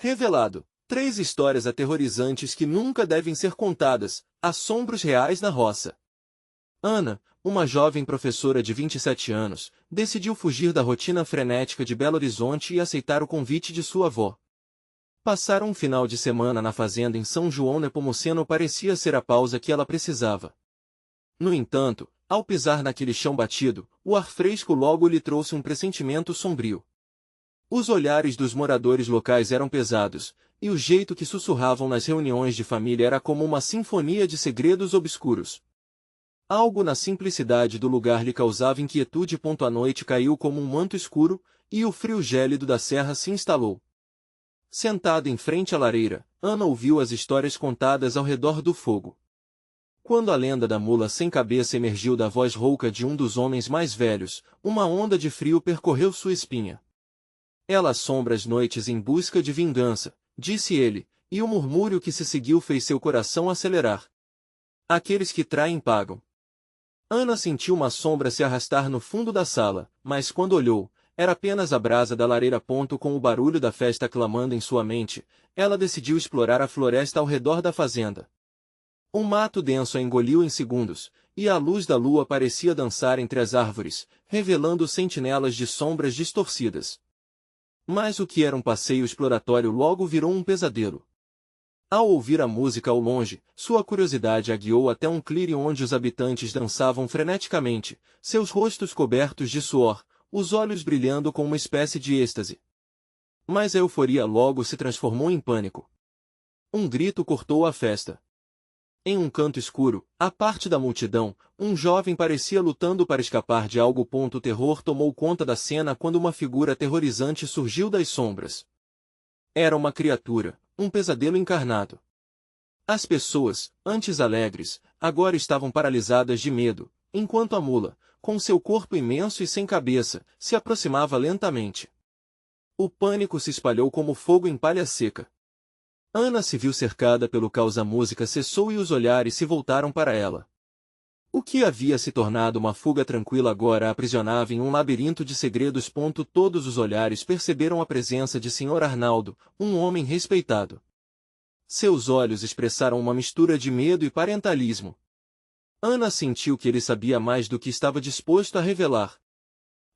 Revelado. 3 histórias aterrorizantes que nunca devem ser contadas. Assombros reais na roça. Ana, uma jovem professora de 27 anos, decidiu fugir da rotina frenética de Belo Horizonte e aceitar o convite de sua avó. Passar um final de semana na fazenda em São João Nepomuceno parecia ser a pausa que ela precisava. No entanto, ao pisar naquele chão batido, o ar fresco logo lhe trouxe um pressentimento sombrio. Os olhares dos moradores locais eram pesados, e o jeito que sussurravam nas reuniões de família era como uma sinfonia de segredos obscuros. Algo na simplicidade do lugar lhe causava inquietude. A noite caiu como um manto escuro, e o frio gélido da serra se instalou. Sentada em frente à lareira, Ana ouviu as histórias contadas ao redor do fogo. Quando a lenda da mula sem cabeça emergiu da voz rouca de um dos homens mais velhos, uma onda de frio percorreu sua espinha. Ela assombra as noites em busca de vingança, disse ele, e o murmúrio que se seguiu fez seu coração acelerar. Aqueles que traem pagam. Ana sentiu uma sombra se arrastar no fundo da sala, mas quando olhou, era apenas a brasa da lareira. Com o barulho da festa clamando em sua mente, ela decidiu explorar a floresta ao redor da fazenda. Um mato denso a engoliu em segundos, e a luz da lua parecia dançar entre as árvores, revelando sentinelas de sombras distorcidas. Mas o que era um passeio exploratório logo virou um pesadelo. Ao ouvir a música ao longe, sua curiosidade a guiou até um clearing onde os habitantes dançavam freneticamente, seus rostos cobertos de suor, os olhos brilhando com uma espécie de êxtase. Mas a euforia logo se transformou em pânico. Um grito cortou a festa. Em um canto escuro, à parte da multidão, um jovem parecia lutando para escapar de algo. O terror tomou conta da cena quando uma figura aterrorizante surgiu das sombras. Era uma criatura, um pesadelo encarnado. As pessoas, antes alegres, agora estavam paralisadas de medo, enquanto a mula, com seu corpo imenso e sem cabeça, se aproximava lentamente. O pânico se espalhou como fogo em palha seca. Ana se viu cercada pelo caos. A música cessou e os olhares se voltaram para ela. O que havia se tornado uma fuga tranquila agora a aprisionava em um labirinto de segredos. Todos os olhares perceberam a presença de Sr. Arnaldo, um homem respeitado. Seus olhos expressaram uma mistura de medo e parentalismo. Ana sentiu que ele sabia mais do que estava disposto a revelar.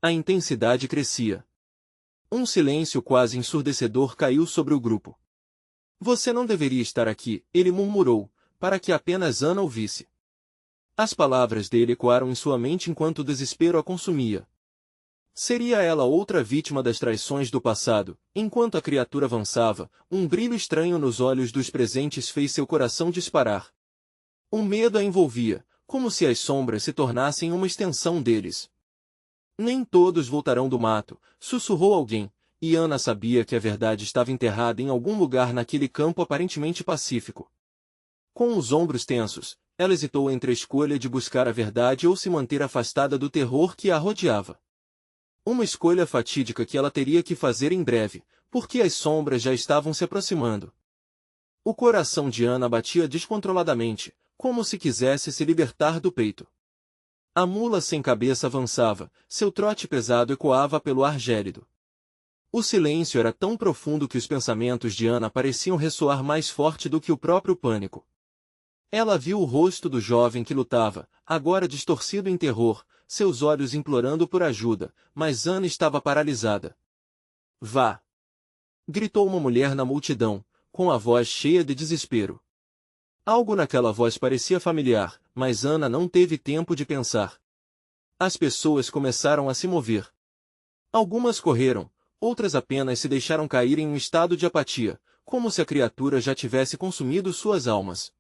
A intensidade crescia. Um silêncio quase ensurdecedor caiu sobre o grupo. Você não deveria estar aqui, ele murmurou, para que apenas Ana ouvisse. As palavras dele ecoaram em sua mente enquanto o desespero a consumia. Seria ela outra vítima das traições do passado? Enquanto a criatura avançava, um brilho estranho nos olhos dos presentes fez seu coração disparar. O medo a envolvia, como se as sombras se tornassem uma extensão deles. Nem todos voltarão do mato, sussurrou alguém. E Ana sabia que a verdade estava enterrada em algum lugar naquele campo aparentemente pacífico. Com os ombros tensos, ela hesitou entre a escolha de buscar a verdade ou se manter afastada do terror que a rodeava. Uma escolha fatídica que ela teria que fazer em breve, porque as sombras já estavam se aproximando. O coração de Ana batia descontroladamente, como se quisesse se libertar do peito. A mula sem cabeça avançava, seu trote pesado ecoava pelo ar gélido. O silêncio era tão profundo que os pensamentos de Ana pareciam ressoar mais forte do que o próprio pânico. Ela viu o rosto do jovem que lutava, agora distorcido em terror, seus olhos implorando por ajuda, mas Ana estava paralisada. Vá! Gritou uma mulher na multidão, com a voz cheia de desespero. Algo naquela voz parecia familiar, mas Ana não teve tempo de pensar. As pessoas começaram a se mover. Algumas correram, outras apenas se deixaram cair em um estado de apatia, como se a criatura já tivesse consumido suas almas.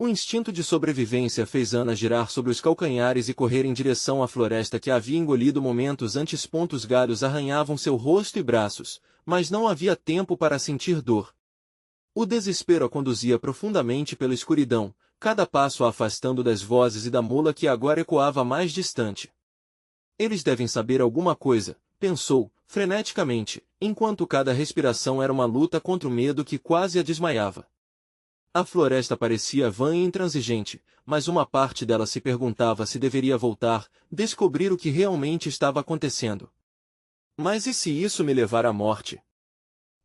O instinto de sobrevivência fez Ana girar sobre os calcanhares e correr em direção à floresta que a havia engolido momentos antes. Os galhos arranhavam seu rosto e braços, mas não havia tempo para sentir dor. O desespero a conduzia profundamente pela escuridão, cada passo a afastando das vozes e da mula que agora ecoava mais distante. Eles devem saber alguma coisa, pensou, freneticamente, enquanto cada respiração era uma luta contra o medo que quase a desmaiava. A floresta parecia vã e intransigente, mas uma parte dela se perguntava se deveria voltar, descobrir o que realmente estava acontecendo. Mas e se isso me levar à morte?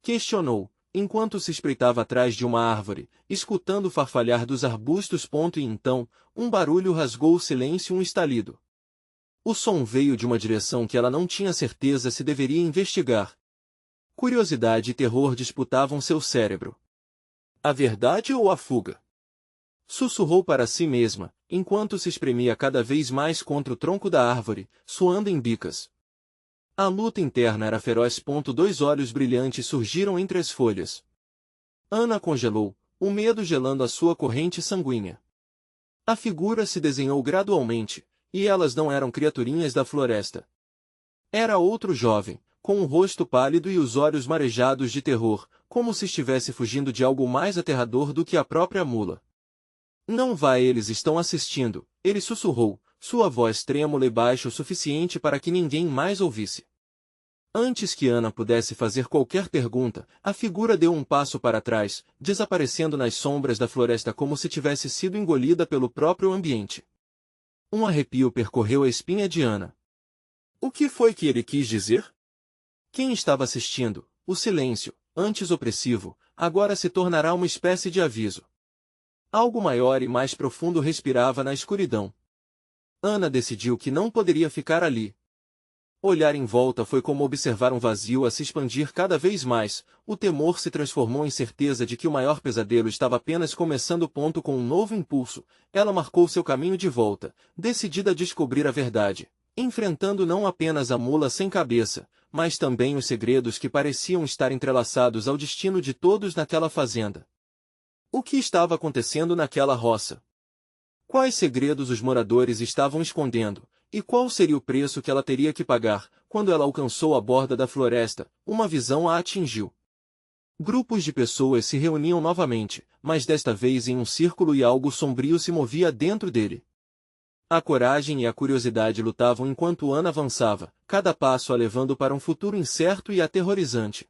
Questionou, enquanto se espreitava atrás de uma árvore, escutando o farfalhar dos arbustos. E então, um barulho rasgou o silêncio, um estalido. O som veio de uma direção que ela não tinha certeza se deveria investigar. Curiosidade e terror disputavam seu cérebro. A verdade ou a fuga? Sussurrou para si mesma, enquanto se espremia cada vez mais contra o tronco da árvore, suando em bicas. A luta interna era feroz. Dois olhos brilhantes surgiram entre as folhas. Ana congelou, o medo gelando a sua corrente sanguínea. A figura se desenhou gradualmente, e elas não eram criaturinhas da floresta. Era outro jovem, com um rosto pálido e os olhos marejados de terror, como se estivesse fugindo de algo mais aterrador do que a própria mula. Não vá, eles estão assistindo, ele sussurrou, sua voz trêmula e baixa o suficiente para que ninguém mais ouvisse. Antes que Ana pudesse fazer qualquer pergunta, a figura deu um passo para trás, desaparecendo nas sombras da floresta como se tivesse sido engolida pelo próprio ambiente. Um arrepio percorreu a espinha de Ana. O que foi que ele quis dizer? Quem estava assistindo? O silêncio, antes opressivo, agora se tornará uma espécie de aviso. Algo maior e mais profundo respirava na escuridão. Ana decidiu que não poderia ficar ali. Olhar em volta foi como observar um vazio a se expandir cada vez mais. O temor se transformou em certeza de que o maior pesadelo estava apenas começando. Com um novo impulso, ela marcou seu caminho de volta, decidida a descobrir a verdade, enfrentando não apenas a mula sem cabeça, mas também os segredos que pareciam estar entrelaçados ao destino de todos naquela fazenda. O que estava acontecendo naquela roça? Quais segredos os moradores estavam escondendo? E qual seria o preço que ela teria que pagar? Quando ela alcançou a borda da floresta, uma visão a atingiu. Grupos de pessoas se reuniam novamente, mas desta vez em um círculo, e algo sombrio se movia dentro dele. A coragem e a curiosidade lutavam enquanto Ana avançava, cada passo a levando para um futuro incerto e aterrorizante.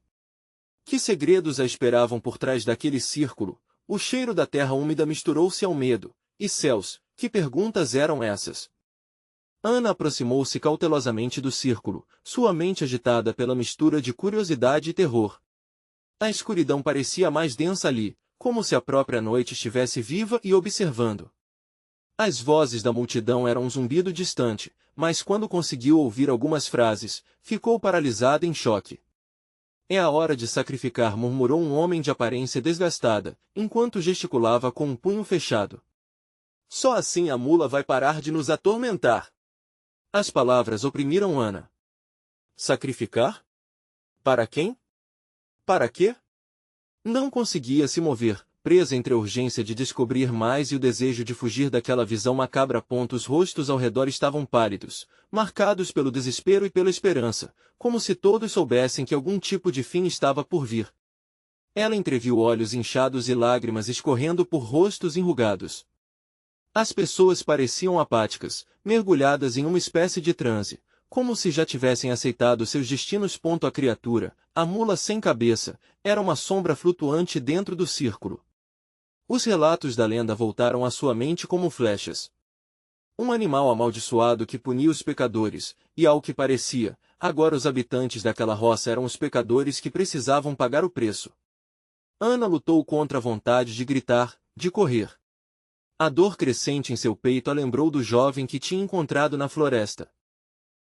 Que segredos a esperavam por trás daquele círculo? O cheiro da terra úmida misturou-se ao medo. E céus, que perguntas eram essas? Ana aproximou-se cautelosamente do círculo, sua mente agitada pela mistura de curiosidade e terror. A escuridão parecia mais densa ali, como se a própria noite estivesse viva e observando. As vozes da multidão eram um zumbido distante, mas quando conseguiu ouvir algumas frases, ficou paralisada em choque. É a hora de sacrificar, murmurou um homem de aparência desgastada, enquanto gesticulava com um punho fechado. Só assim a mula vai parar de nos atormentar. As palavras oprimiram Ana. Sacrificar? Para quem? Para quê? Não conseguia se mover, presa entre a urgência de descobrir mais e o desejo de fugir daquela visão macabra. Os rostos ao redor estavam pálidos, marcados pelo desespero e pela esperança, como se todos soubessem que algum tipo de fim estava por vir. Ela entreviu olhos inchados e lágrimas escorrendo por rostos enrugados. As pessoas pareciam apáticas, mergulhadas em uma espécie de transe, como se já tivessem aceitado seus destinos. A criatura, a mula sem cabeça, era uma sombra flutuante dentro do círculo. Os relatos da lenda voltaram à sua mente como flechas. Um animal amaldiçoado que punia os pecadores, e ao que parecia, agora os habitantes daquela roça eram os pecadores que precisavam pagar o preço. Ana lutou contra a vontade de gritar, de correr. A dor crescente em seu peito a lembrou do jovem que tinha encontrado na floresta.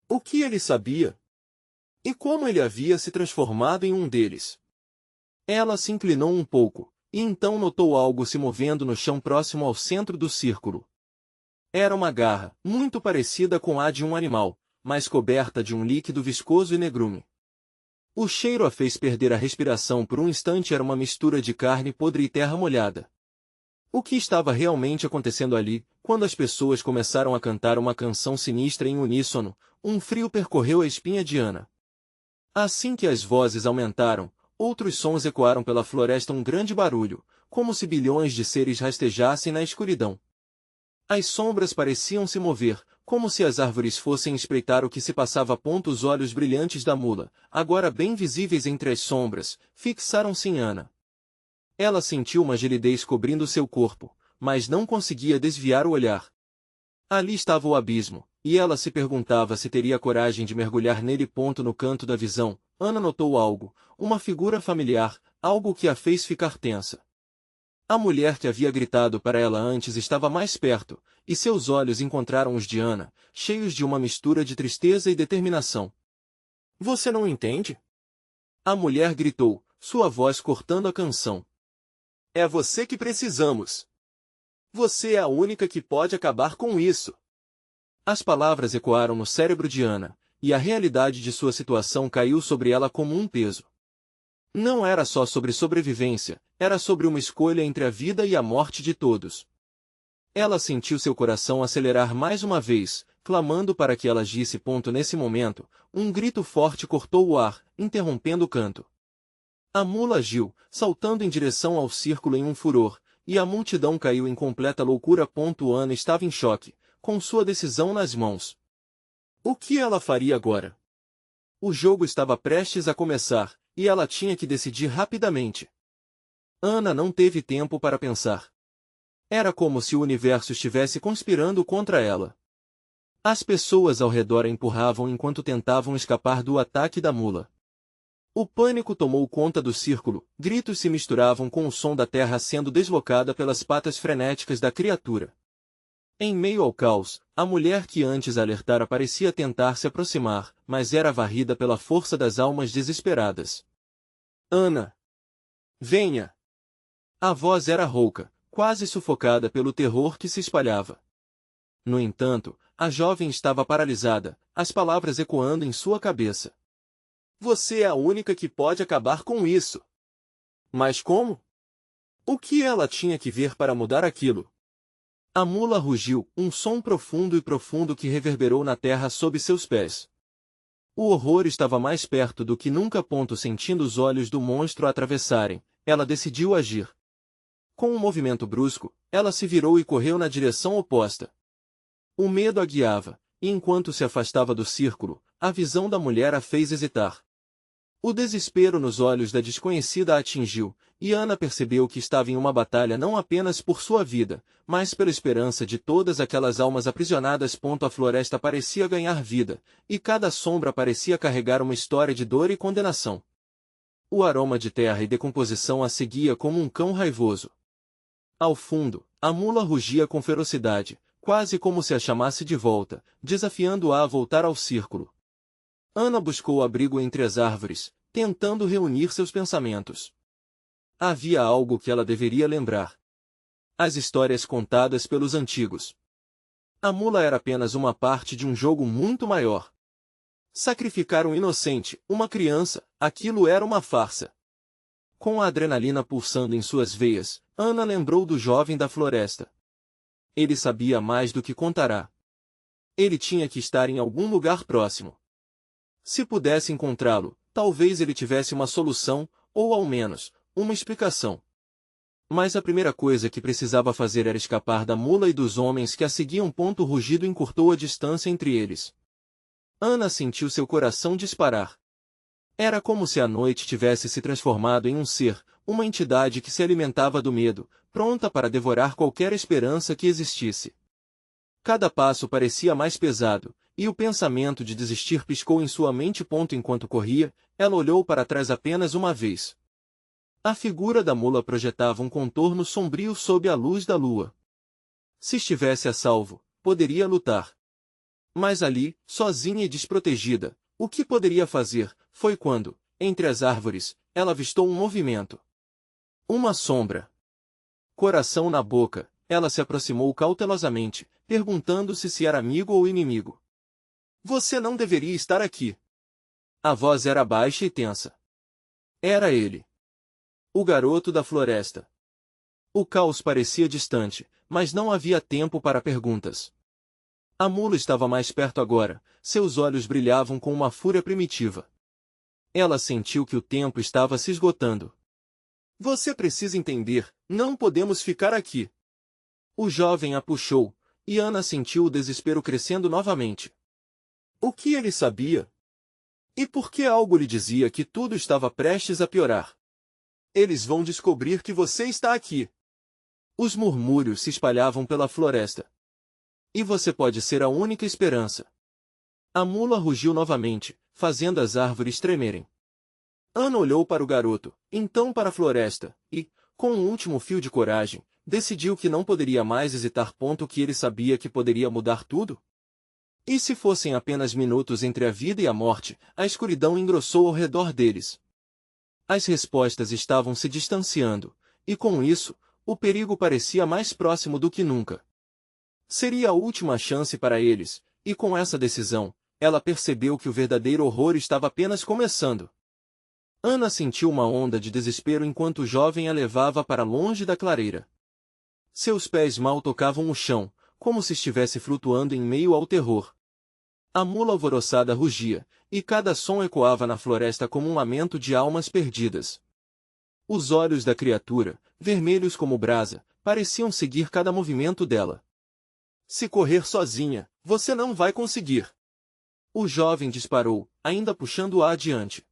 O que ele sabia? E como ele havia se transformado em um deles? Ela se inclinou um pouco, e então notou algo se movendo no chão próximo ao centro do círculo. Era uma garra, muito parecida com a de um animal, mas coberta de um líquido viscoso e negrume. O cheiro a fez perder a respiração por um instante. Era uma mistura de carne podre e terra molhada. O que estava realmente acontecendo ali? Quando as pessoas começaram a cantar uma canção sinistra em uníssono, um frio percorreu a espinha de Ana. Assim que as vozes aumentaram, outros sons ecoaram pela floresta, um grande barulho, como se bilhões de seres rastejassem na escuridão. As sombras pareciam se mover, como se as árvores fossem espreitar o que se passava. Os olhos brilhantes da mula, agora bem visíveis entre as sombras, fixaram-se em Ana. Ela sentiu uma gelidez cobrindo seu corpo, mas não conseguia desviar o olhar. Ali estava o abismo, e ela se perguntava se teria coragem de mergulhar nele. No canto da visão, Ana notou algo, uma figura familiar, algo que a fez ficar tensa. A mulher que havia gritado para ela antes estava mais perto, e seus olhos encontraram os de Ana, cheios de uma mistura de tristeza e determinação. Você não entende? A mulher gritou, sua voz cortando a canção. É você que precisamos. Você é a única que pode acabar com isso. As palavras ecoaram no cérebro de Ana, e a realidade de sua situação caiu sobre ela como um peso. Não era só sobre sobrevivência, era sobre uma escolha entre a vida e a morte de todos. Ela sentiu seu coração acelerar mais uma vez, clamando para que ela agisse. Nesse momento, um grito forte cortou o ar, interrompendo o canto. A mula agiu, saltando em direção ao círculo em um furor, e a multidão caiu em completa loucura. Ana estava em choque, com sua decisão nas mãos. O que ela faria agora? O jogo estava prestes a começar, e ela tinha que decidir rapidamente. Ana não teve tempo para pensar. Era como se o universo estivesse conspirando contra ela. As pessoas ao redor a empurravam enquanto tentavam escapar do ataque da mula. O pânico tomou conta do círculo, gritos se misturavam com o som da terra sendo deslocada pelas patas frenéticas da criatura. Em meio ao caos, a mulher que antes alertara parecia tentar se aproximar, mas era varrida pela força das almas desesperadas. Ana! Venha! A voz era rouca, quase sufocada pelo terror que se espalhava. No entanto, a jovem estava paralisada, as palavras ecoando em sua cabeça. Você é a única que pode acabar com isso. Mas como? O que ela tinha que ver para mudar aquilo? A mula rugiu, um som profundo que reverberou na terra sob seus pés. O horror estava mais perto do que nunca. Sentindo os olhos do monstro a atravessarem, ela decidiu agir. Com um movimento brusco, ela se virou e correu na direção oposta. O medo a guiava, e enquanto se afastava do círculo, a visão da mulher a fez hesitar. O desespero nos olhos da desconhecida a atingiu, e Ana percebeu que estava em uma batalha não apenas por sua vida, mas pela esperança de todas aquelas almas aprisionadas. A floresta parecia ganhar vida, e cada sombra parecia carregar uma história de dor e condenação. O aroma de terra e decomposição a seguia como um cão raivoso. Ao fundo, a mula rugia com ferocidade, quase como se a chamasse de volta, desafiando-a a voltar ao círculo. Ana buscou abrigo entre as árvores, tentando reunir seus pensamentos. Havia algo que ela deveria lembrar. As histórias contadas pelos antigos. A mula era apenas uma parte de um jogo muito maior. Sacrificar um inocente, uma criança, aquilo era uma farsa. Com a adrenalina pulsando em suas veias, Ana lembrou do jovem da floresta. Ele sabia mais do que contará. Ele tinha que estar em algum lugar próximo. Se pudesse encontrá-lo, talvez ele tivesse uma solução, ou ao menos, uma explicação. Mas a primeira coisa que precisava fazer era escapar da mula e dos homens que a seguiam. O rugido encurtou a distância entre eles. Ana sentiu seu coração disparar. Era como se a noite tivesse se transformado em um ser, uma entidade que se alimentava do medo, pronta para devorar qualquer esperança que existisse. Cada passo parecia mais pesado, e o pensamento de desistir piscou em sua mente. Enquanto corria, ela olhou para trás apenas uma vez. A figura da mula projetava um contorno sombrio sob a luz da lua. Se estivesse a salvo, poderia lutar. Mas ali, sozinha e desprotegida, o que poderia fazer, foi quando, entre as árvores, ela avistou um movimento. Uma sombra. Coração na boca, ela se aproximou cautelosamente, perguntando-se se era amigo ou inimigo. Você não deveria estar aqui. A voz era baixa e tensa. Era ele. O garoto da floresta. O caos parecia distante, mas não havia tempo para perguntas. A mula estava mais perto agora, seus olhos brilhavam com uma fúria primitiva. Ela sentiu que o tempo estava se esgotando. Você precisa entender, não podemos ficar aqui. O jovem a puxou, e Ana sentiu o desespero crescendo novamente. O que ele sabia? E por que algo lhe dizia que tudo estava prestes a piorar? Eles vão descobrir que você está aqui. Os murmúrios se espalhavam pela floresta. E você pode ser a única esperança. A mula rugiu novamente, fazendo as árvores tremerem. Ana olhou para o garoto, então para a floresta, e, com um último fio de coragem, decidiu que não poderia mais hesitar. Que ele sabia que poderia mudar tudo? E se fossem apenas minutos entre a vida e a morte, a escuridão engrossou ao redor deles. As respostas estavam se distanciando, e com isso, o perigo parecia mais próximo do que nunca. Seria a última chance para eles, e com essa decisão, ela percebeu que o verdadeiro horror estava apenas começando. Ana sentiu uma onda de desespero enquanto o jovem a levava para longe da clareira. Seus pés mal tocavam o chão, como se estivesse flutuando em meio ao terror. A mula alvoroçada rugia, e cada som ecoava na floresta como um lamento de almas perdidas. Os olhos da criatura, vermelhos como brasa, pareciam seguir cada movimento dela. Se correr sozinha, você não vai conseguir. O jovem disparou, ainda puxando-a adiante.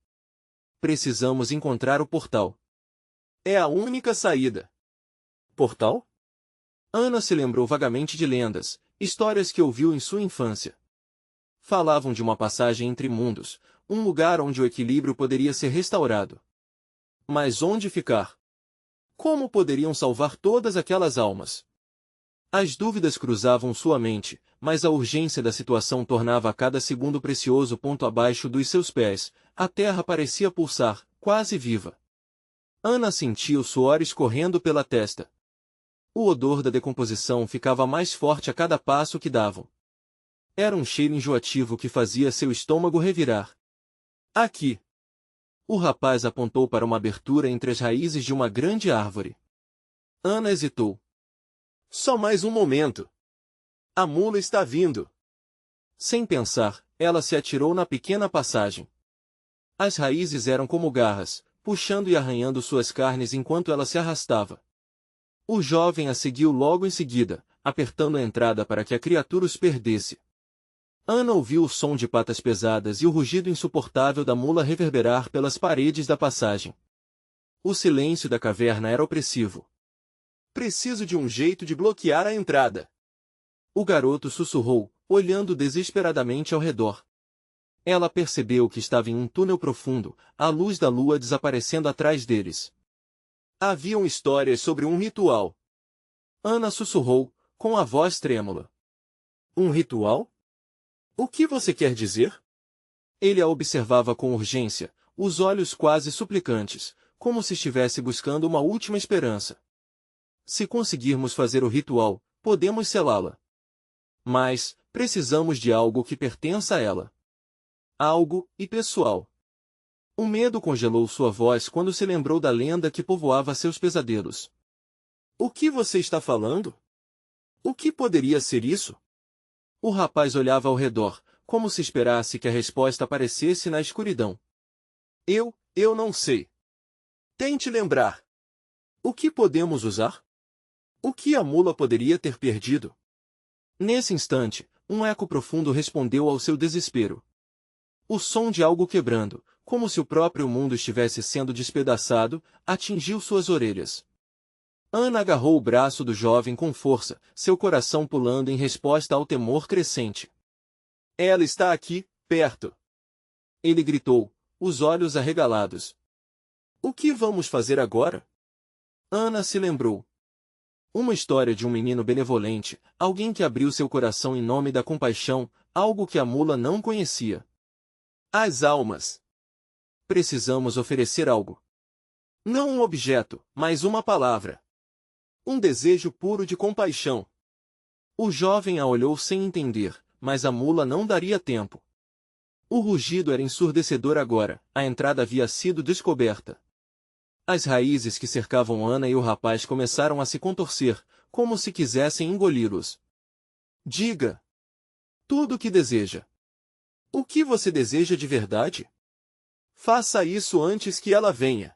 Precisamos encontrar o portal. É a única saída. Portal? Ana se lembrou vagamente de lendas, histórias que ouviu em sua infância. Falavam de uma passagem entre mundos, um lugar onde o equilíbrio poderia ser restaurado. Mas onde ficar? Como poderiam salvar todas aquelas almas? As dúvidas cruzavam sua mente, mas a urgência da situação tornava a cada segundo precioso. Abaixo dos seus pés, a terra parecia pulsar, quase viva. Ana sentia o suor escorrendo pela testa. O odor da decomposição ficava mais forte a cada passo que davam. Era um cheiro enjoativo que fazia seu estômago revirar. Aqui! O rapaz apontou para uma abertura entre as raízes de uma grande árvore. Ana hesitou. Só mais um momento. A mula está vindo. Sem pensar, ela se atirou na pequena passagem. As raízes eram como garras, puxando e arranhando suas carnes enquanto ela se arrastava. O jovem a seguiu logo em seguida, apertando a entrada para que a criatura os perdesse. Ana ouviu o som de patas pesadas e o rugido insuportável da mula reverberar pelas paredes da passagem. O silêncio da caverna era opressivo. Preciso de um jeito de bloquear a entrada. O garoto sussurrou, olhando desesperadamente ao redor. Ela percebeu que estava em um túnel profundo, a luz da lua desaparecendo atrás deles. Haviam histórias sobre um ritual. Ana sussurrou, com a voz trêmula. Um ritual? O que você quer dizer? Ele a observava com urgência, os olhos quase suplicantes, como se estivesse buscando uma última esperança. Se conseguirmos fazer o ritual, podemos selá-la. Mas, precisamos de algo que pertença a ela. Algo, e pessoal. O medo congelou sua voz quando se lembrou da lenda que povoava seus pesadelos. O que você está falando? O que poderia ser isso? O rapaz olhava ao redor, como se esperasse que a resposta aparecesse na escuridão. Eu não sei. Tente lembrar. O que podemos usar? O que a mula poderia ter perdido? Nesse instante, um eco profundo respondeu ao seu desespero. O som de algo quebrando, como se o próprio mundo estivesse sendo despedaçado, atingiu suas orelhas. Ana agarrou o braço do jovem com força, seu coração pulando em resposta ao temor crescente. Ela está aqui, perto. Ele gritou, os olhos arregalados. O que vamos fazer agora? Ana se lembrou. Uma história de um menino benevolente, alguém que abriu seu coração em nome da compaixão, algo que a mula não conhecia. As almas. Precisamos oferecer algo. Não um objeto, mas uma palavra. Um desejo puro de compaixão. O jovem a olhou sem entender, mas a mula não daria tempo. O rugido era ensurdecedor agora, a entrada havia sido descoberta. As raízes que cercavam Ana e o rapaz começaram a se contorcer, como se quisessem engoli-los. Diga. Tudo o que deseja. O que você deseja de verdade? Faça isso antes que ela venha.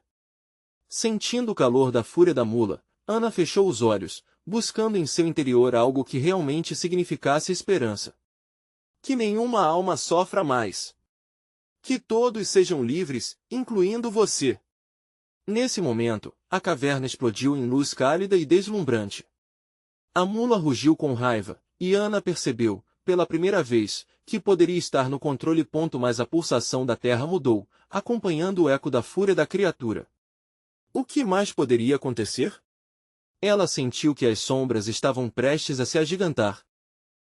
Sentindo o calor da fúria da mula, Ana fechou os olhos, buscando em seu interior algo que realmente significasse esperança. Que nenhuma alma sofra mais. Que todos sejam livres, incluindo você. Nesse momento, a caverna explodiu em luz cálida e deslumbrante. A mula rugiu com raiva, e Ana percebeu, pela primeira vez, que poderia estar no controle. Mas a pulsação da terra mudou, acompanhando o eco da fúria da criatura. O que mais poderia acontecer? Ela sentiu que as sombras estavam prestes a se agigantar.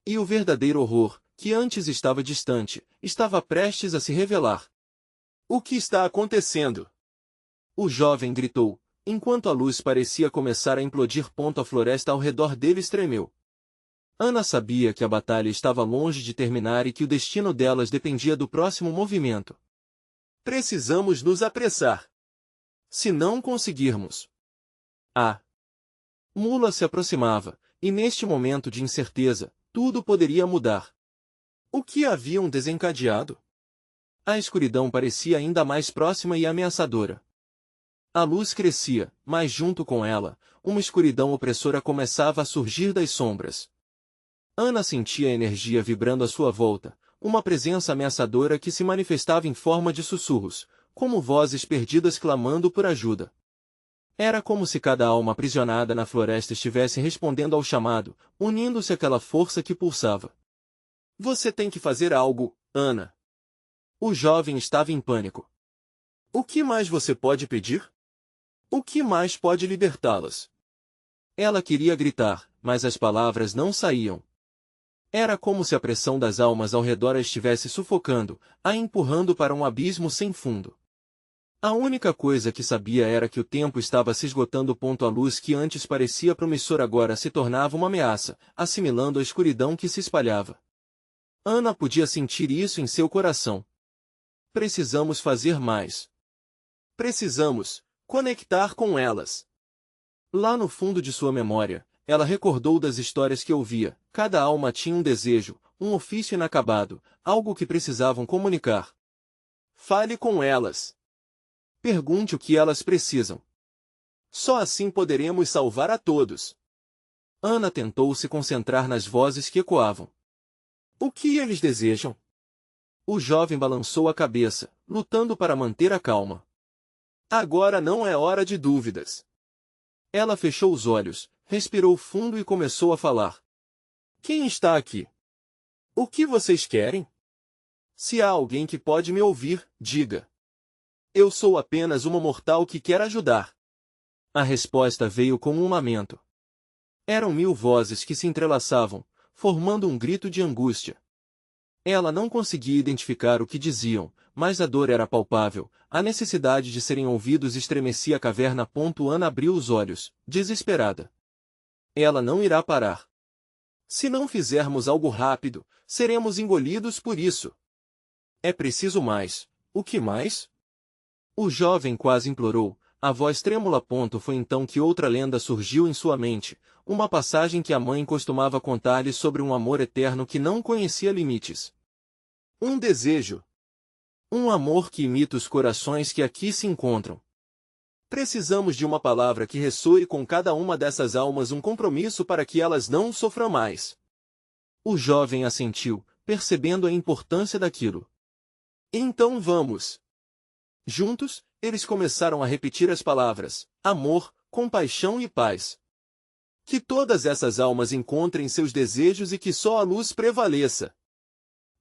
E o verdadeiro horror, que antes estava distante, estava prestes a se revelar. O que está acontecendo? O jovem gritou, enquanto a luz parecia começar a implodir. A floresta ao redor deles tremeu. Ana sabia que a batalha estava longe de terminar e que o destino delas dependia do próximo movimento. Precisamos nos apressar. Se não conseguirmos... A mula se aproximava, e neste momento de incerteza, tudo poderia mudar. O que haviam desencadeado? A escuridão parecia ainda mais próxima e ameaçadora. A luz crescia, mas junto com ela, uma escuridão opressora começava a surgir das sombras. Ana sentia a energia vibrando à sua volta, uma presença ameaçadora que se manifestava em forma de sussurros, como vozes perdidas clamando por ajuda. Era como se cada alma aprisionada na floresta estivesse respondendo ao chamado, unindo-se àquela força que pulsava. Você tem que fazer algo, Ana. O jovem estava em pânico. O que mais você pode pedir? O que mais pode libertá-las? Ela queria gritar, mas as palavras não saíam. Era como se a pressão das almas ao redor a estivesse sufocando, a empurrando para um abismo sem fundo. A única coisa que sabia era que o tempo estava se esgotando. A luz que antes parecia promissora agora se tornava uma ameaça, assimilando a escuridão que se espalhava. Ana podia sentir isso em seu coração. Precisamos fazer mais. Precisamos conectar com elas. Lá no fundo de sua memória, ela recordou das histórias que ouvia. Cada alma tinha um desejo, um ofício inacabado, algo que precisavam comunicar. Fale com elas. Pergunte o que elas precisam. Só assim poderemos salvar a todos. Ana tentou se concentrar nas vozes que ecoavam. O que eles desejam? O jovem balançou a cabeça, lutando para manter a calma. Agora não é hora de dúvidas. Ela fechou os olhos, respirou fundo e começou a falar. Quem está aqui? O que vocês querem? Se há alguém que pode me ouvir, diga. Eu sou apenas uma mortal que quer ajudar. A resposta veio como um lamento. Eram 1000 vozes que se entrelaçavam, formando um grito de angústia. Ela não conseguia identificar o que diziam, mas a dor era palpável, a necessidade de serem ouvidos estremecia a caverna. Ana abriu os olhos, desesperada. Ela não irá parar. Se não fizermos algo rápido, seremos engolidos por isso. É preciso mais. O que mais? O jovem quase implorou, a voz trêmula. Foi então que outra lenda surgiu em sua mente, uma passagem que a mãe costumava contar-lhe sobre um amor eterno que não conhecia limites. Um desejo. Um amor que imita os corações que aqui se encontram. Precisamos de uma palavra que ressoe com cada uma dessas almas, um compromisso para que elas não sofram mais. O jovem assentiu, percebendo a importância daquilo. Então vamos. Juntos, eles começaram a repetir as palavras: amor, compaixão e paz. Que todas essas almas encontrem seus desejos e que só a luz prevaleça.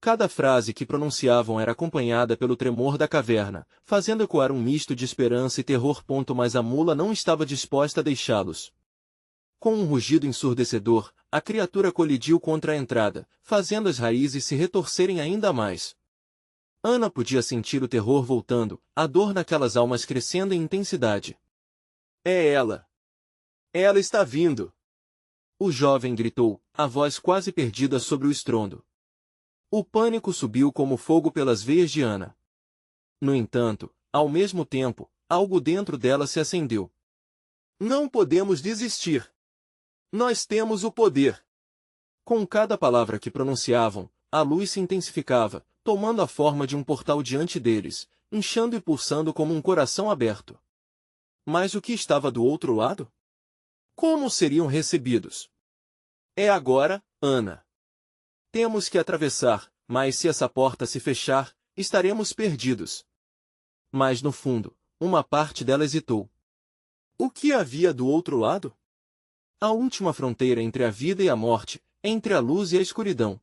Cada frase que pronunciavam era acompanhada pelo tremor da caverna, fazendo ecoar um misto de esperança e terror. Mas a mula não estava disposta a deixá-los. Com um rugido ensurdecedor, a criatura colidiu contra a entrada, fazendo as raízes se retorcerem ainda mais. Ana podia sentir o terror voltando, a dor naquelas almas crescendo em intensidade. É ela! Ela está vindo! O jovem gritou, a voz quase perdida sobre o estrondo. O pânico subiu como fogo pelas veias de Ana. No entanto, ao mesmo tempo, algo dentro dela se acendeu. Não podemos desistir. Nós temos o poder. Com cada palavra que pronunciavam, a luz se intensificava, tomando a forma de um portal diante deles, inchando e pulsando como um coração aberto. Mas o que estava do outro lado? Como seriam recebidos? É agora, Ana. Temos que atravessar, mas se essa porta se fechar, estaremos perdidos. Mas no fundo, uma parte dela hesitou. O que havia do outro lado? A última fronteira entre a vida e a morte, entre a luz e a escuridão.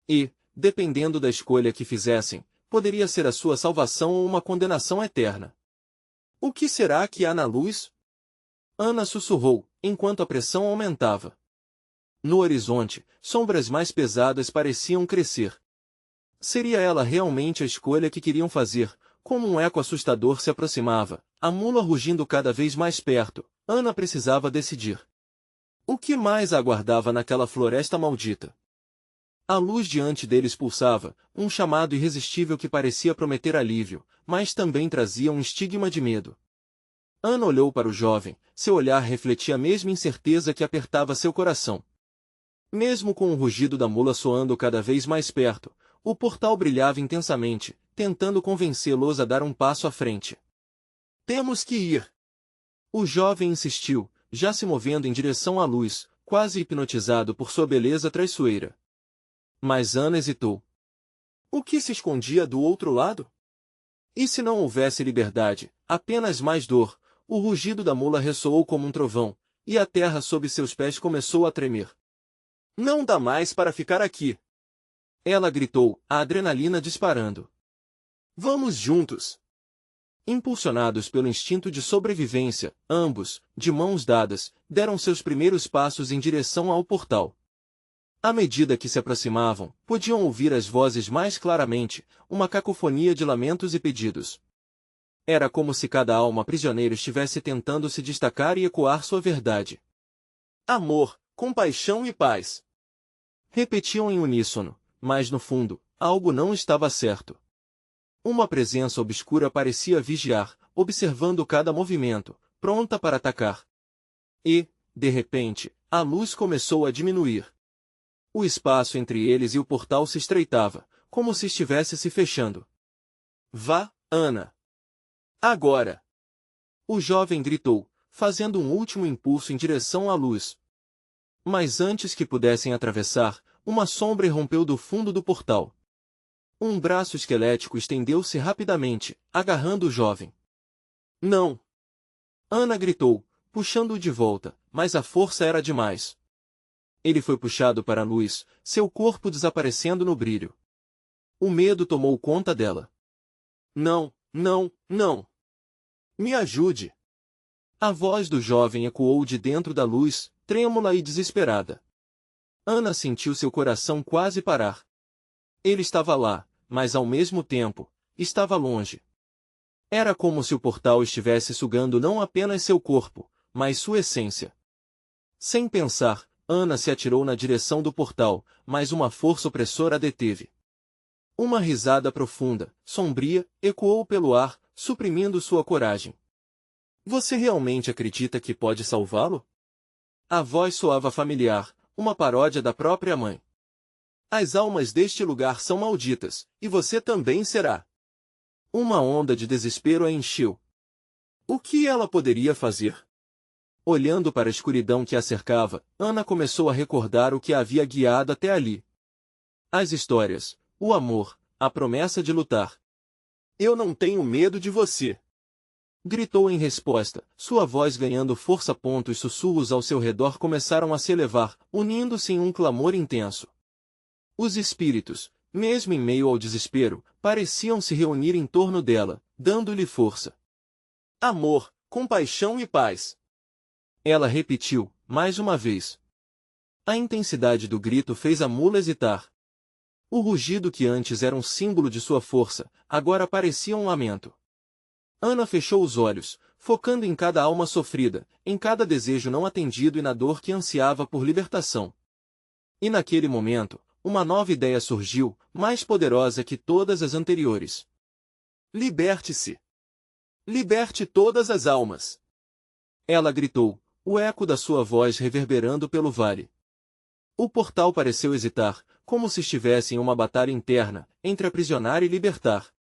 E, dependendo da escolha que fizessem, poderia ser a sua salvação ou uma condenação eterna. O que será que há na luz? Ana sussurrou, enquanto a pressão aumentava. No horizonte, sombras mais pesadas pareciam crescer. Seria ela realmente a escolha que queriam fazer? Como um eco assustador se aproximava, a mula rugindo cada vez mais perto, Ana precisava decidir. O que mais a aguardava naquela floresta maldita? A luz diante deles pulsava, um chamado irresistível que parecia prometer alívio, mas também trazia um estigma de medo. Ana olhou para o jovem, seu olhar refletia a mesma incerteza que apertava seu coração. Mesmo com o rugido da mula soando cada vez mais perto, o portal brilhava intensamente, tentando convencê-los a dar um passo à frente. Temos que ir! O jovem insistiu, já se movendo em direção à luz, quase hipnotizado por sua beleza traiçoeira. Mas Ana hesitou. O que se escondia do outro lado? E se não houvesse liberdade, apenas mais dor? O rugido da mula ressoou como um trovão, e a terra sob seus pés começou a tremer. Não dá mais para ficar aqui! Ela gritou, a adrenalina disparando. Vamos juntos! Impulsionados pelo instinto de sobrevivência, ambos, de mãos dadas, deram seus primeiros passos em direção ao portal. À medida que se aproximavam, podiam ouvir as vozes mais claramente, uma cacofonia de lamentos e pedidos. Era como se cada alma prisioneira estivesse tentando se destacar e ecoar sua verdade. Amor, compaixão e paz. Repetiam em uníssono, mas no fundo, algo não estava certo. Uma presença obscura parecia vigiar, observando cada movimento, pronta para atacar. E, de repente, a luz começou a diminuir. O espaço entre eles e o portal se estreitava, como se estivesse se fechando. Vá, Ana! Agora! O jovem gritou, fazendo um último impulso em direção à luz. Mas antes que pudessem atravessar, uma sombra irrompeu do fundo do portal. Um braço esquelético estendeu-se rapidamente, agarrando o jovem. Não! Ana gritou, puxando-o de volta, mas a força era demais. Ele foi puxado para a luz, seu corpo desaparecendo no brilho. O medo tomou conta dela. Não, não, não! Me ajude! A voz do jovem ecoou de dentro da luz, trêmula e desesperada. Ana sentiu seu coração quase parar. Ele estava lá, mas ao mesmo tempo, estava longe. Era como se o portal estivesse sugando não apenas seu corpo, mas sua essência. Sem pensar, Ana se atirou na direção do portal, mas uma força opressora a deteve. Uma risada profunda, sombria, ecoou pelo ar, suprimindo sua coragem. Você realmente acredita que pode salvá-lo? A voz soava familiar, uma paródia da própria mãe. As almas deste lugar são malditas, e você também será. Uma onda de desespero a encheu. O que ela poderia fazer? Olhando para a escuridão que a cercava, Ana começou a recordar o que a havia guiado até ali. As histórias, o amor, a promessa de lutar. Eu não tenho medo de você! Gritou em resposta, sua voz ganhando força. Os sussurros ao seu redor começaram a se elevar, unindo-se em um clamor intenso. Os espíritos, mesmo em meio ao desespero, pareciam se reunir em torno dela, dando-lhe força. Amor, compaixão e paz! Ela repetiu, mais uma vez. A intensidade do grito fez a mula hesitar. O rugido que antes era um símbolo de sua força, agora parecia um lamento. Ana fechou os olhos, focando em cada alma sofrida, em cada desejo não atendido e na dor que ansiava por libertação. E naquele momento, uma nova ideia surgiu, mais poderosa que todas as anteriores. Liberte-se! Liberte todas as almas! Ela gritou, o eco da sua voz reverberando pelo vale. O portal pareceu hesitar, como se estivesse em uma batalha interna, entre aprisionar e libertar.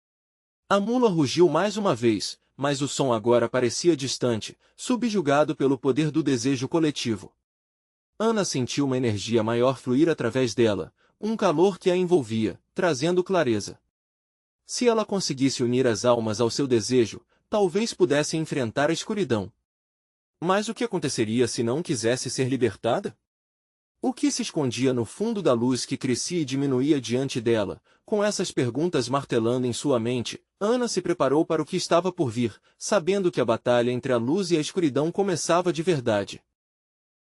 A mula rugiu mais uma vez, mas o som agora parecia distante, subjugado pelo poder do desejo coletivo. Ana sentiu uma energia maior fluir através dela, um calor que a envolvia, trazendo clareza. Se ela conseguisse unir as almas ao seu desejo, talvez pudesse enfrentar a escuridão. Mas o que aconteceria se não quisesse ser libertada? O que se escondia no fundo da luz que crescia e diminuía diante dela? Com essas perguntas martelando em sua mente, Ana se preparou para o que estava por vir, sabendo que a batalha entre a luz e a escuridão começava de verdade.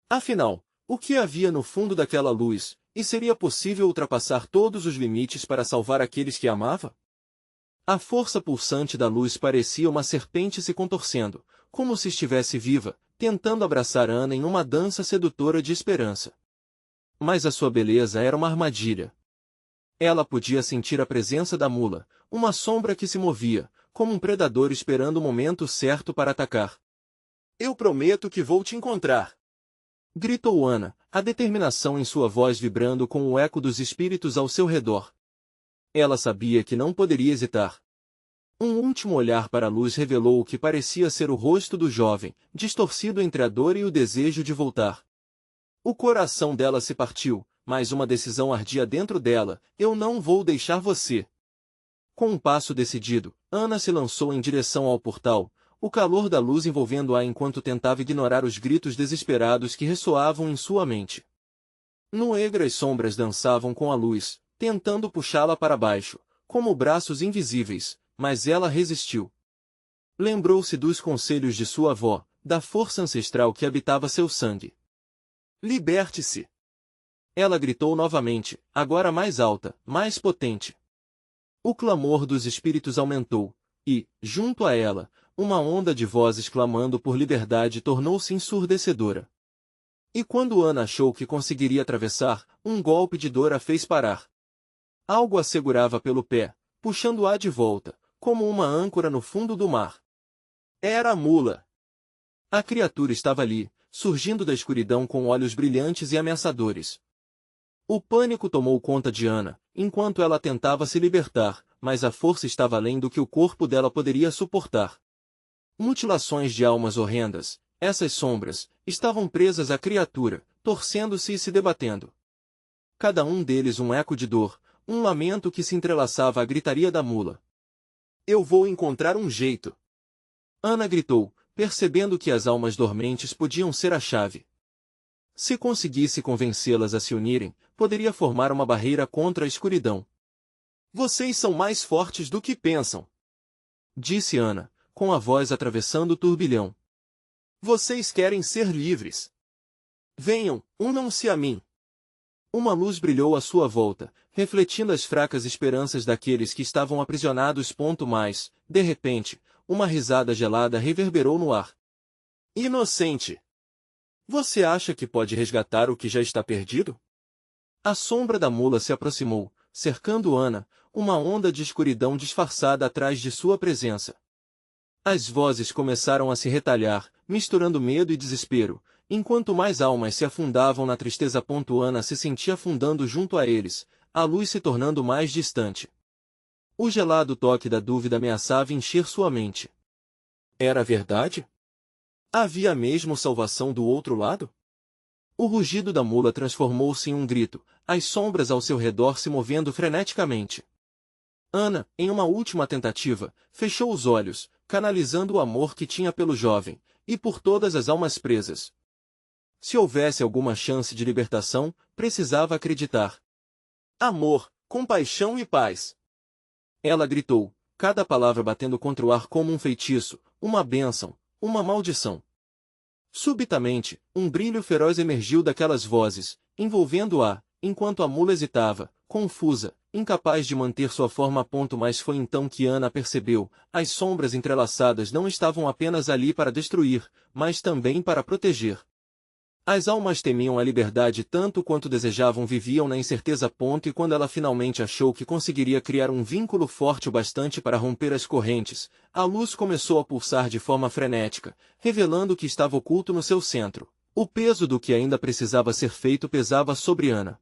Afinal, o que havia no fundo daquela luz, e seria possível ultrapassar todos os limites para salvar aqueles que amava? A força pulsante da luz parecia uma serpente se contorcendo, como se estivesse viva, tentando abraçar Ana em uma dança sedutora de esperança. Mas a sua beleza era uma armadilha. Ela podia sentir a presença da mula, uma sombra que se movia, como um predador esperando o momento certo para atacar. "Eu prometo que vou te encontrar!" gritou Ana, a determinação em sua voz vibrando com o eco dos espíritos ao seu redor. Ela sabia que não poderia hesitar. Um último olhar para a luz revelou o que parecia ser o rosto do jovem, distorcido entre a dor e o desejo de voltar. O coração dela se partiu, mas uma decisão ardia dentro dela: "Eu não vou deixar você." Com um passo decidido, Ana se lançou em direção ao portal, o calor da luz envolvendo-a enquanto tentava ignorar os gritos desesperados que ressoavam em sua mente. Negras sombras dançavam com a luz, tentando puxá-la para baixo, como braços invisíveis, mas ela resistiu. Lembrou-se dos conselhos de sua avó, da força ancestral que habitava seu sangue. "Liberte-se!" Ela gritou novamente, agora mais alta, mais potente. O clamor dos espíritos aumentou, e, junto a ela, uma onda de vozes clamando por liberdade tornou-se ensurdecedora. E quando Ana achou que conseguiria atravessar, um golpe de dor a fez parar. Algo a segurava pelo pé, puxando-a de volta, como uma âncora no fundo do mar. Era a mula. A criatura estava ali, surgindo da escuridão com olhos brilhantes e ameaçadores. O pânico tomou conta de Ana, enquanto ela tentava se libertar, mas a força estava além do que o corpo dela poderia suportar. Mutilações de almas horrendas, essas sombras, estavam presas à criatura, torcendo-se e se debatendo. Cada um deles um eco de dor, um lamento que se entrelaçava à gritaria da mula. "Eu vou encontrar um jeito!" Ana gritou, percebendo que as almas dormentes podiam ser a chave. Se conseguisse convencê-las a se unirem, poderia formar uma barreira contra a escuridão. "Vocês são mais fortes do que pensam", disse Ana, com a voz atravessando o turbilhão. "Vocês querem ser livres. Venham, unam-se a mim." Uma luz brilhou à sua volta, refletindo as fracas esperanças daqueles que estavam aprisionados. Mas, de repente, uma risada gelada reverberou no ar. "Inocente! Você acha que pode resgatar o que já está perdido?" A sombra da mula se aproximou, cercando Ana, uma onda de escuridão disfarçada atrás de sua presença. As vozes começaram a se retalhar, misturando medo e desespero, enquanto mais almas se afundavam na tristeza. Ana se sentia afundando junto a eles, a luz se tornando mais distante. O gelado toque da dúvida ameaçava encher sua mente. Era verdade? Havia mesmo salvação do outro lado? O rugido da mula transformou-se em um grito, as sombras ao seu redor se movendo freneticamente. Ana, em uma última tentativa, fechou os olhos, canalizando o amor que tinha pelo jovem, e por todas as almas presas. Se houvesse alguma chance de libertação, precisava acreditar. "Amor, compaixão e paz!" Ela gritou, cada palavra batendo contra o ar como um feitiço, uma bênção, uma maldição. Subitamente, um brilho feroz emergiu daquelas vozes, envolvendo-a, enquanto a mula hesitava, confusa, incapaz de manter sua forma. Mas foi então que Ana percebeu, as sombras entrelaçadas não estavam apenas ali para destruir, mas também para proteger. As almas temiam a liberdade tanto quanto desejavam, viviam na incerteza. E quando ela finalmente achou que conseguiria criar um vínculo forte o bastante para romper as correntes, a luz começou a pulsar de forma frenética, revelando o que estava oculto no seu centro. O peso do que ainda precisava ser feito pesava sobre Ana.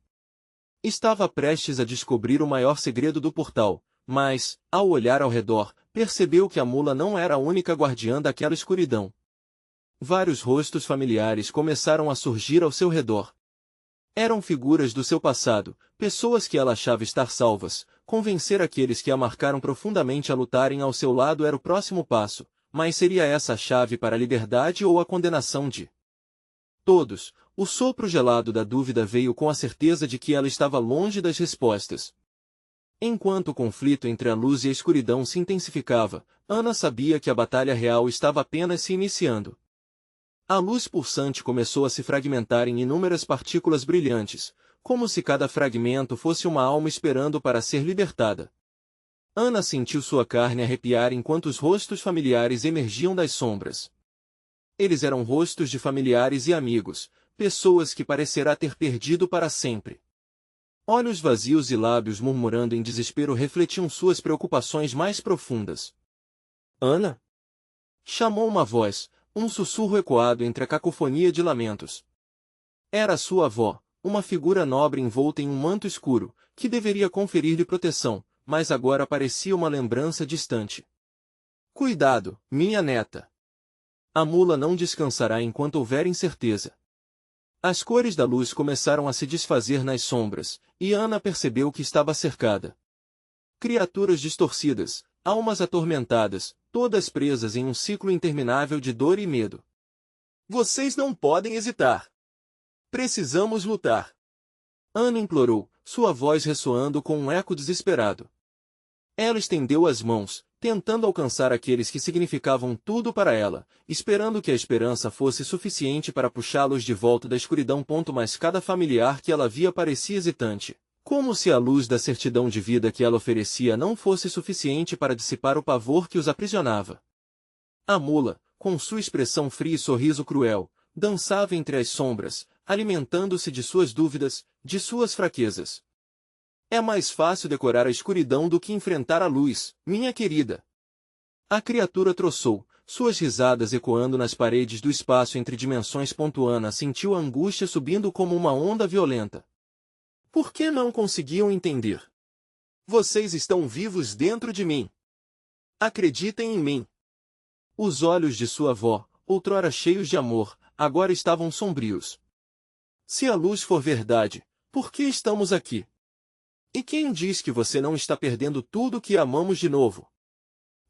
Estava prestes a descobrir o maior segredo do portal, mas, ao olhar ao redor, percebeu que a mula não era a única guardiã daquela escuridão. Vários rostos familiares começaram a surgir ao seu redor. Eram figuras do seu passado, pessoas que ela achava estar salvas. Convencer aqueles que a marcaram profundamente a lutarem ao seu lado era o próximo passo, mas seria essa a chave para a liberdade ou a condenação de Todos, o sopro gelado da dúvida veio com a certeza de que ela estava longe das respostas. Enquanto o conflito entre a luz e a escuridão se intensificava, Ana sabia que a batalha real estava apenas se iniciando. A luz pulsante começou a se fragmentar em inúmeras partículas brilhantes, como se cada fragmento fosse uma alma esperando para ser libertada. Ana sentiu sua carne arrepiar enquanto os rostos familiares emergiam das sombras. Eles eram rostos de familiares e amigos, pessoas que parecerá ter perdido para sempre. Olhos vazios e lábios murmurando em desespero refletiam suas preocupações mais profundas. Ana? Chamou uma voz, um sussurro ecoado entre a cacofonia de lamentos. Era sua avó, uma figura nobre envolta em um manto escuro, que deveria conferir-lhe proteção, mas agora parecia uma lembrança distante. Cuidado, minha neta. A mula não descansará enquanto houver incerteza. As cores da luz começaram a se desfazer nas sombras, e Ana percebeu que estava cercada. Criaturas distorcidas, almas atormentadas, todas presas em um ciclo interminável de dor e medo. Vocês não podem hesitar. Precisamos lutar. Ana implorou, sua voz ressoando com um eco desesperado. Ela estendeu as mãos, tentando alcançar aqueles que significavam tudo para ela, esperando que a esperança fosse suficiente para puxá-los de volta da escuridão. Mas cada familiar que ela via parecia hesitante, como se a luz da certidão de vida que ela oferecia não fosse suficiente para dissipar o pavor que os aprisionava. A mula, com sua expressão fria e sorriso cruel, dançava entre as sombras, alimentando-se de suas dúvidas, de suas fraquezas. É mais fácil decorar a escuridão do que enfrentar a luz, minha querida. A criatura troçou, suas risadas ecoando nas paredes do espaço entre dimensões. Ana sentiu a angústia subindo como uma onda violenta. Por que não conseguiam entender? Vocês estão vivos dentro de mim. Acreditem em mim. Os olhos de sua avó, outrora cheios de amor, agora estavam sombrios. Se a luz for verdade, por que estamos aqui? E quem diz que você não está perdendo tudo que amamos de novo?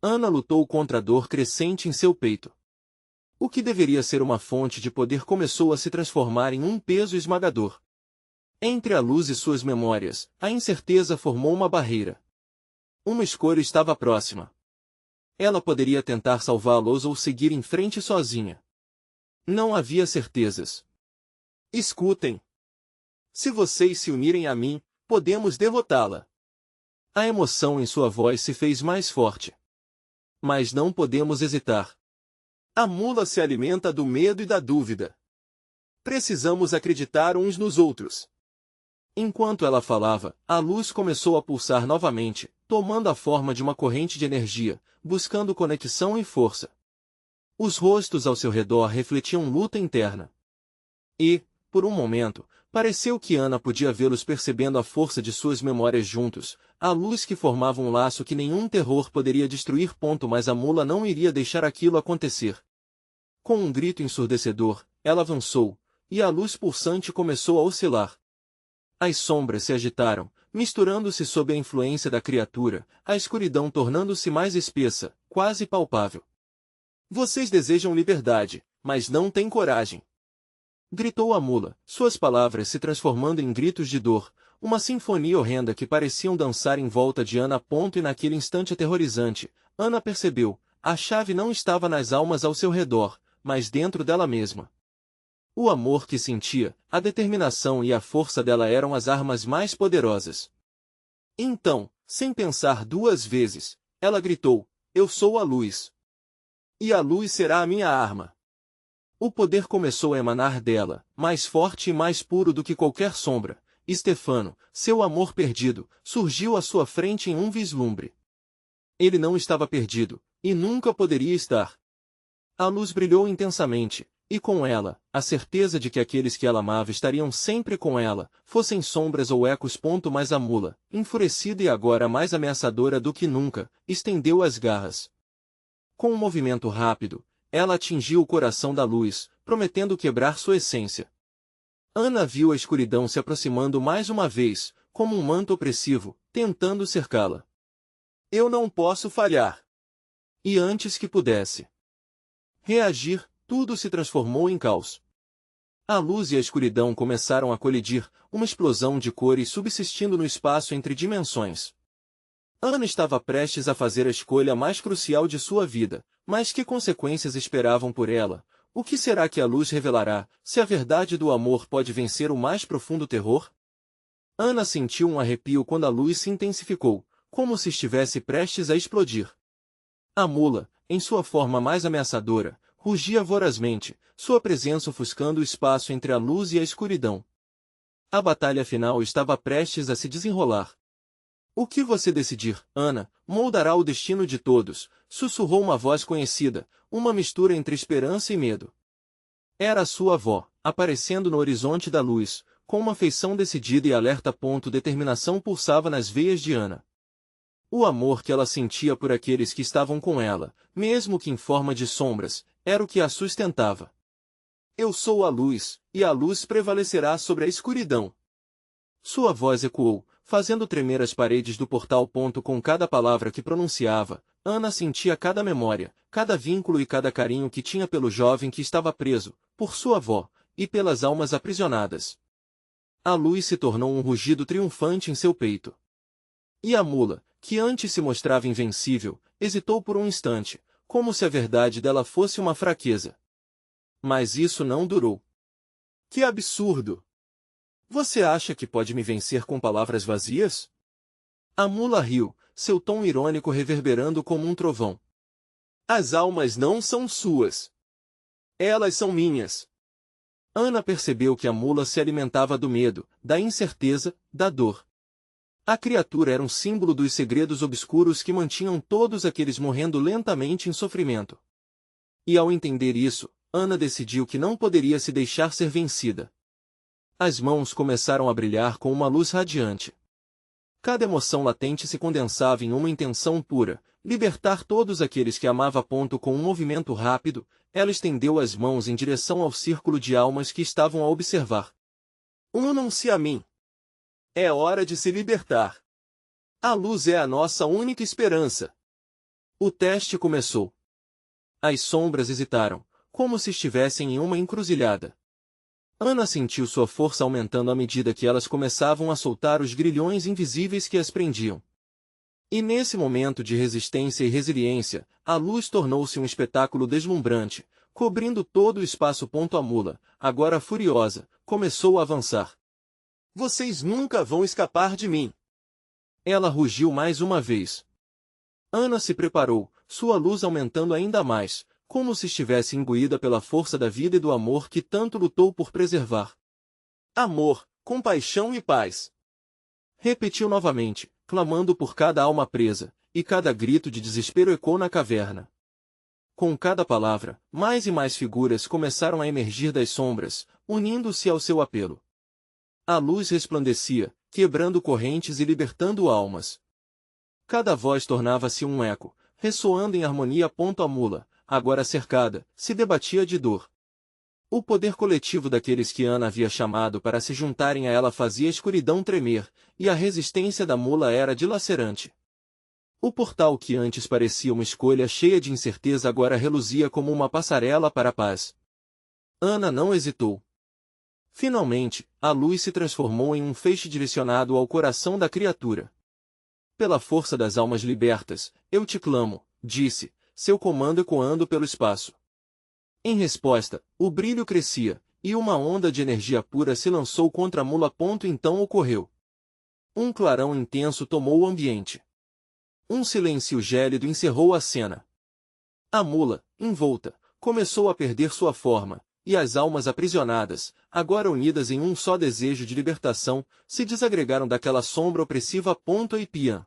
Ana lutou contra a dor crescente em seu peito. O que deveria ser uma fonte de poder começou a se transformar em um peso esmagador. Entre a luz e suas memórias, a incerteza formou uma barreira. Uma escolha estava próxima. Ela poderia tentar salvá-los ou seguir em frente sozinha. Não havia certezas. Escutem. Se vocês se unirem a mim, podemos derrotá-la. A emoção em sua voz se fez mais forte. Mas não podemos hesitar. A mula se alimenta do medo e da dúvida. Precisamos acreditar uns nos outros. Enquanto ela falava, a luz começou a pulsar novamente, tomando a forma de uma corrente de energia, buscando conexão e força. Os rostos ao seu redor refletiam luta interna. E, por um momento, pareceu que Ana podia vê-los percebendo a força de suas memórias juntos, a luz que formava um laço que nenhum terror poderia destruir. Mas a mula não iria deixar aquilo acontecer. Com um grito ensurdecedor, ela avançou, e a luz pulsante começou a oscilar. As sombras se agitaram, misturando-se sob a influência da criatura, a escuridão tornando-se mais espessa, quase palpável. Vocês desejam liberdade, mas não têm coragem. Gritou a mula, suas palavras se transformando em gritos de dor, uma sinfonia horrenda que pareciam dançar em volta de Ana. E naquele instante aterrorizante, Ana percebeu, a chave não estava nas almas ao seu redor, mas dentro dela mesma. O amor que sentia, a determinação e a força dela eram as armas mais poderosas. Então, sem pensar duas vezes, ela gritou, eu sou a luz. E a luz será a minha arma. O poder começou a emanar dela, mais forte e mais puro do que qualquer sombra. Stefano, seu amor perdido, surgiu à sua frente em um vislumbre. Ele não estava perdido, e nunca poderia estar. A luz brilhou intensamente, e com ela, a certeza de que aqueles que ela amava estariam sempre com ela, fossem sombras ou ecos. Mas a mula, enfurecida e agora mais ameaçadora do que nunca, estendeu as garras. Com um movimento rápido, ela atingiu o coração da luz, prometendo quebrar sua essência. Ana viu a escuridão se aproximando mais uma vez, como um manto opressivo, tentando cercá-la. Eu não posso falhar. E antes que pudesse reagir, tudo se transformou em caos. A luz e a escuridão começaram a colidir, uma explosão de cores subsistindo no espaço entre dimensões. Ana estava prestes a fazer a escolha mais crucial de sua vida, mas que consequências esperavam por ela? O que será que a luz revelará, se a verdade do amor pode vencer o mais profundo terror? Ana sentiu um arrepio quando a luz se intensificou, como se estivesse prestes a explodir. A mula, em sua forma mais ameaçadora, rugia vorazmente, sua presença ofuscando o espaço entre a luz e a escuridão. A batalha final estava prestes a se desenrolar. O que você decidir, Ana, moldará o destino de todos, sussurrou uma voz conhecida, uma mistura entre esperança e medo. Era a sua avó, aparecendo no horizonte da luz, com uma feição decidida e alerta. Determinação pulsava nas veias de Ana. O amor que ela sentia por aqueles que estavam com ela, mesmo que em forma de sombras, era o que a sustentava. Eu sou a luz, e a luz prevalecerá sobre a escuridão. Sua voz ecoou, fazendo tremer as paredes do portal. Com cada palavra que pronunciava, Ana sentia cada memória, cada vínculo e cada carinho que tinha pelo jovem que estava preso, por sua avó, e pelas almas aprisionadas. A luz se tornou um rugido triunfante em seu peito. E a mula, que antes se mostrava invencível, hesitou por um instante, como se a verdade dela fosse uma fraqueza. Mas isso não durou. Que absurdo! Você acha que pode me vencer com palavras vazias? A mula riu, seu tom irônico reverberando como um trovão. As almas não são suas. Elas são minhas. Ana percebeu que a mula se alimentava do medo, da incerteza, da dor. A criatura era um símbolo dos segredos obscuros que mantinham todos aqueles morrendo lentamente em sofrimento. E ao entender isso, Ana decidiu que não poderia se deixar ser vencida. As mãos começaram a brilhar com uma luz radiante. Cada emoção latente se condensava em uma intenção pura, libertar todos aqueles que amava. Com um movimento rápido, ela estendeu as mãos em direção ao círculo de almas que estavam a observar. Unam-se a mim. É hora de se libertar. A luz é a nossa única esperança. O teste começou. As sombras hesitaram, como se estivessem em uma encruzilhada. Ana sentiu sua força aumentando à medida que elas começavam a soltar os grilhões invisíveis que as prendiam. E nesse momento de resistência e resiliência, a luz tornou-se um espetáculo deslumbrante, cobrindo todo o espaço. A mula, agora furiosa, começou a avançar. Vocês nunca vão escapar de mim! Ela rugiu mais uma vez. Ana se preparou, sua luz aumentando ainda mais, como se estivesse imbuída pela força da vida e do amor que tanto lutou por preservar. Amor, compaixão e paz. Repetiu novamente, clamando por cada alma presa, e cada grito de desespero ecoou na caverna. Com cada palavra, mais e mais figuras começaram a emergir das sombras, unindo-se ao seu apelo. A luz resplandecia, quebrando correntes e libertando almas. Cada voz tornava-se um eco, ressoando em harmonia. A mula, agora cercada, se debatia de dor. O poder coletivo daqueles que Ana havia chamado para se juntarem a ela fazia a escuridão tremer, e a resistência da mula era dilacerante. O portal que antes parecia uma escolha cheia de incerteza agora reluzia como uma passarela para a paz. Ana não hesitou. Finalmente, a luz se transformou em um feixe direcionado ao coração da criatura. Pela força das almas libertas, eu te clamo, disse, seu comando ecoando pelo espaço. Em resposta, o brilho crescia, e uma onda de energia pura se lançou contra a mula. Então ocorreu. Um clarão intenso tomou o ambiente. Um silêncio gélido encerrou a cena. A mula, envolta, começou a perder sua forma, e as almas aprisionadas, agora unidas em um só desejo de libertação, se desagregaram daquela sombra opressiva. E piã.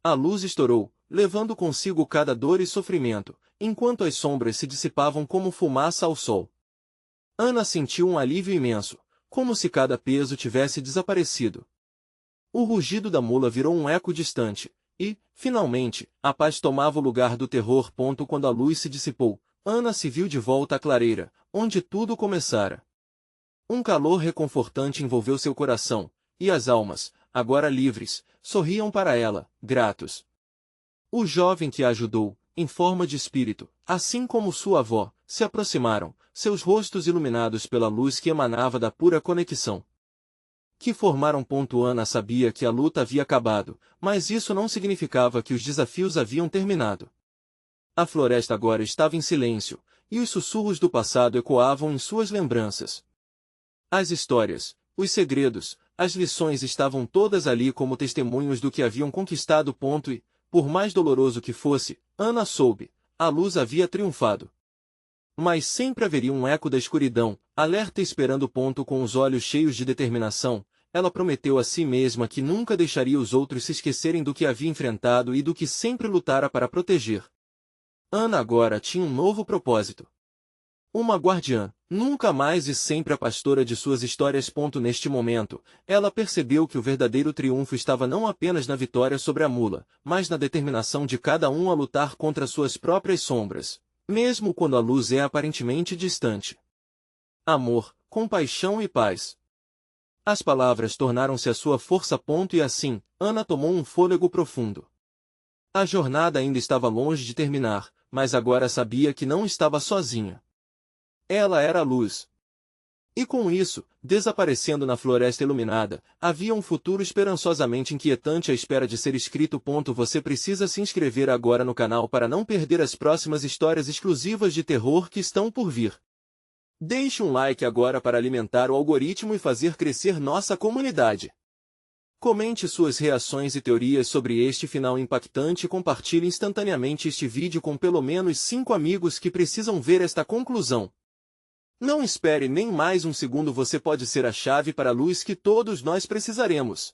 A luz estourou, levando consigo cada dor e sofrimento, enquanto as sombras se dissipavam como fumaça ao sol. Ana sentiu um alívio imenso, como se cada peso tivesse desaparecido. O rugido da mula virou um eco distante, e, finalmente, a paz tomava o lugar do terror. Quando a luz se dissipou, Ana se viu de volta à clareira, onde tudo começara. Um calor reconfortante envolveu seu coração, e as almas, agora livres, sorriam para ela, gratos. O jovem que a ajudou, em forma de espírito, assim como sua avó, se aproximaram, seus rostos iluminados pela luz que emanava da pura conexão. Que formaram. Ana sabia que a luta havia acabado, mas isso não significava que os desafios haviam terminado. A floresta agora estava em silêncio, e os sussurros do passado ecoavam em suas lembranças. As histórias, os segredos, as lições estavam todas ali como testemunhos do que haviam conquistado. E, por mais doloroso que fosse, Ana soube, a luz havia triunfado. Mas sempre haveria um eco da escuridão, alerta esperando. Com os olhos cheios de determinação, ela prometeu a si mesma que nunca deixaria os outros se esquecerem do que havia enfrentado e do que sempre lutara para proteger. Ana agora tinha um novo propósito. Uma guardiã, nunca mais e sempre a pastora de suas histórias. Neste momento, ela percebeu que o verdadeiro triunfo estava não apenas na vitória sobre a mula, mas na determinação de cada um a lutar contra suas próprias sombras, mesmo quando a luz é aparentemente distante. Amor, compaixão e paz. As palavras tornaram-se a sua força. E assim, Ana tomou um fôlego profundo. A jornada ainda estava longe de terminar, mas agora sabia que não estava sozinha. Ela era a luz. E com isso, desaparecendo na floresta iluminada, havia um futuro esperançosamente inquietante à espera de ser escrito. Você precisa se inscrever agora no canal para não perder as próximas histórias exclusivas de terror que estão por vir. Deixe um like agora para alimentar o algoritmo e fazer crescer nossa comunidade. Comente suas reações e teorias sobre este final impactante e compartilhe instantaneamente este vídeo com pelo menos 5 amigos que precisam ver esta conclusão. Não espere nem mais um segundo, você pode ser a chave para a luz que todos nós precisaremos.